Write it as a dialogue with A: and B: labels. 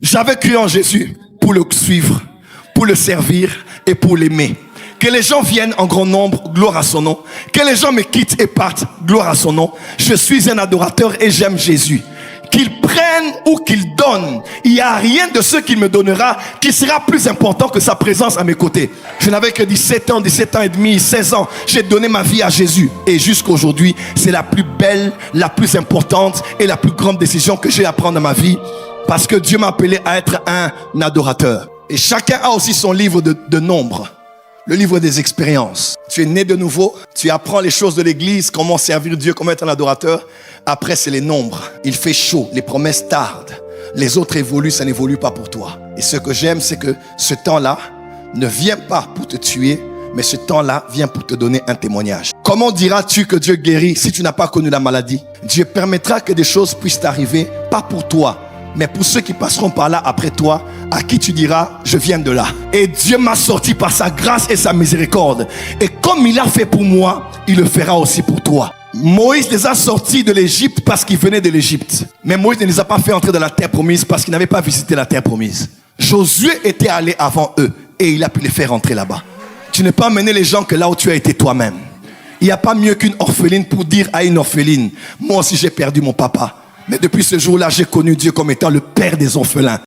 A: J'avais cru en Jésus pour le suivre, pour le servir et pour l'aimer. Que les gens viennent en grand nombre, gloire à son nom. Que les gens me quittent et partent, gloire à son nom. Je suis un adorateur et j'aime Jésus. Qu'il prenne ou qu'il donne, il n'y a rien de ce qu'il me donnera qui sera plus important que sa présence à mes côtés. Je n'avais que 17 ans et demi, 16 ans. J'ai donné ma vie à Jésus. Et jusqu'à aujourd'hui, c'est la plus belle, la plus importante et la plus grande décision que j'ai à prendre dans ma vie. Parce que Dieu m'a appelé à être un adorateur. Et chacun a aussi son livre de nombres. Le livre des expériences. Tu es né de nouveau, tu apprends les choses de l'église, comment servir Dieu, comment être un adorateur. Après, c'est les nombres. Il fait chaud, les promesses tardent. Les autres évoluent, ça n'évolue pas pour toi. Et ce que j'aime, c'est que ce temps-là ne vient pas pour te tuer, mais ce temps-là vient pour te donner un témoignage. Comment diras-tu que Dieu guérit si tu n'as pas connu la maladie? Dieu permettra que des choses puissent t'arriver, pas pour toi, mais pour ceux qui passeront par là après toi, à qui tu diras, je viens de là. Et Dieu m'a sorti par sa grâce et sa miséricorde. Et comme il a fait pour moi, il le fera aussi pour toi. Moïse les a sortis de l'Égypte parce qu'ils venaient de l'Égypte. Mais Moïse ne les a pas fait entrer dans la terre promise parce qu'ils n'avaient pas visité la terre promise. Josué était allé avant eux et il a pu les faire entrer là-bas. Tu ne peux pas mener les gens que là où tu as été toi-même. Il n'y a pas mieux qu'une orpheline pour dire à une orpheline, moi aussi j'ai perdu mon papa. Mais depuis ce jour-là, j'ai connu Dieu comme étant le père des orphelins.